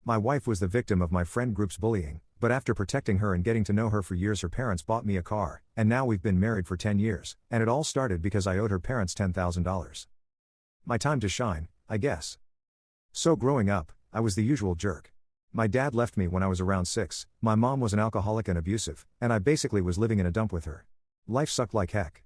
My wife was the victim of my friend group's bullying, but after protecting her and getting to know her for years, her parents bought me a car, and now we've been married for 10 years, and it all started because I owed her parents $10,000. My time to shine, I guess. So growing up, I was the usual jerk. My dad left me when I was around 6, my mom was an alcoholic and abusive, and I basically was living in a dump with her. Life sucked like heck.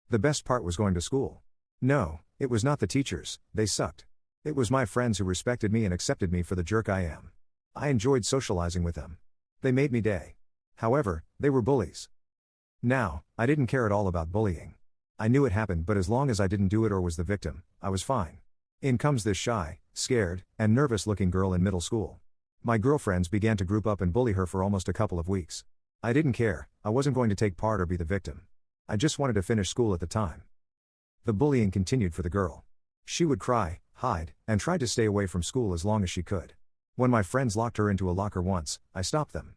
The best part was going to school. No, it was not the teachers, they sucked. It was my friends who respected me and accepted me for the jerk I am. I enjoyed socializing with them. They made me day. However, they were bullies. Now, I didn't care at all about bullying. I knew it happened, but as long as I didn't do it or was the victim, I was fine. In comes this shy, scared, and nervous-looking girl in middle school. My girlfriends began to group up and bully her for almost a couple of weeks. I didn't care, I wasn't going to take part or be the victim. I just wanted to finish school at the time. The bullying continued for the girl. She would cry, hide, and tried to stay away from school as long as she could. When my friends locked her into a locker once, I stopped them.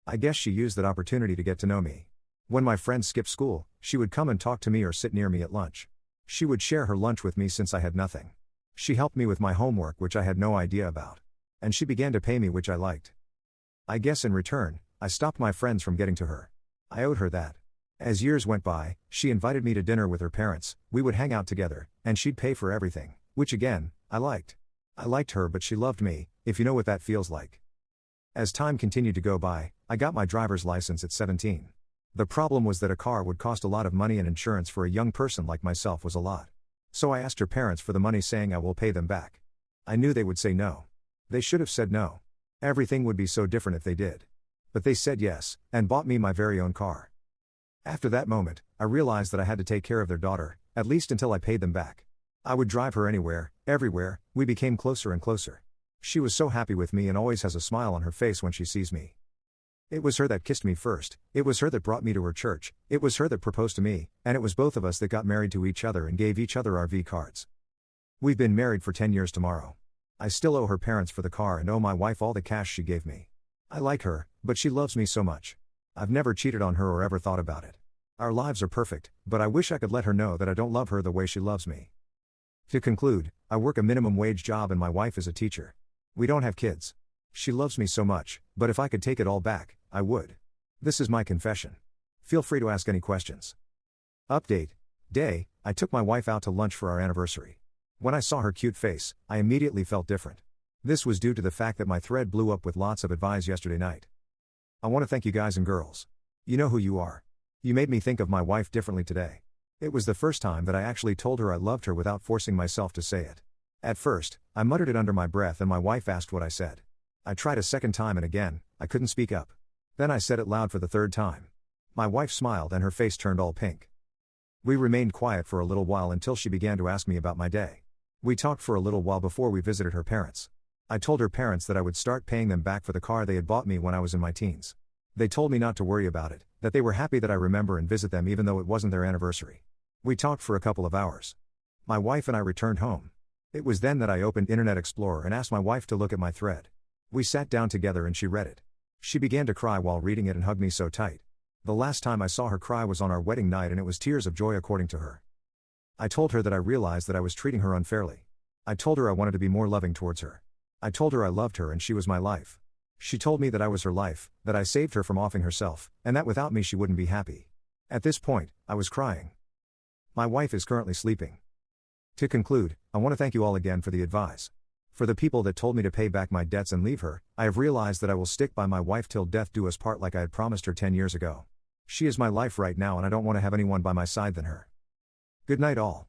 I guess she used that opportunity to get to know me. When my friends skipped school, she would come and talk to me or sit near me at lunch. She would share her lunch with me since I had nothing. She helped me with my homework, which I had no idea about. And she began to pay me, which I liked. I guess in return, I stopped my friends from getting to her. I owed her that. As years went by, she invited me to dinner with her parents, we would hang out together, and she'd pay for everything, which again, I liked. I liked her, but she loved me, if you know what that feels like. As time continued to go by, I got my driver's license at 17. The problem was that a car would cost a lot of money and insurance for a young person like myself was a lot. So I asked her parents for the money, saying I will pay them back. I knew they would say no. They should have said no. Everything would be so different if they did. But they said yes, and bought me my very own car. After that moment, I realized that I had to take care of their daughter, at least until I paid them back. I would drive her anywhere, everywhere, we became closer and closer. She was so happy with me and always has a smile on her face when she sees me. It was her that kissed me first, it was her that brought me to her church, it was her that proposed to me, and it was both of us that got married to each other and gave each other RV cards. We've been married for 10 years tomorrow. I still owe her parents for the car and owe my wife all the cash she gave me. I like her, but she loves me so much. I've never cheated on her or ever thought about it. Our lives are perfect, but I wish I could let her know that I don't love her the way she loves me. To conclude, I work a minimum wage job and my wife is a teacher. We don't have kids. She loves me so much, but if I could take it all back, I would. This is my confession. Feel free to ask any questions. Update. Day, I took my wife out to lunch for our anniversary. When I saw her cute face, I immediately felt different. This was due to the fact that my thread blew up with lots of advice yesterday night. I want to thank you guys and girls. You know who you are. You made me think of my wife differently today. It was the first time that I actually told her I loved her without forcing myself to say it. At first, I muttered it under my breath and my wife asked what I said. I tried a second time and again, I couldn't speak up. Then I said it loud for the third time. My wife smiled and her face turned all pink. We remained quiet for a little while until she began to ask me about my day. We talked for a little while before we visited her parents. I told her parents that I would start paying them back for the car they had bought me when I was in my teens. They told me not to worry about it, that they were happy that I remember and visit them even though it wasn't their anniversary. We talked for a couple of hours. My wife and I returned home. It was then that I opened Internet Explorer and asked my wife to look at my thread. We sat down together and she read it. She began to cry while reading it and hugged me so tight. The last time I saw her cry was on our wedding night and it was tears of joy according to her. I told her that I realized that I was treating her unfairly. I told her I wanted to be more loving towards her. I told her I loved her and she was my life. She told me that I was her life, that I saved her from offing herself, and that without me she wouldn't be happy. At this point, I was crying. My wife is currently sleeping. To conclude, I want to thank you all again for the advice. For the people that told me to pay back my debts and leave her, I have realized that I will stick by my wife till death do us part like I had promised her 10 years ago. She is my life right now and I don't want to have anyone by my side than her. Good night all.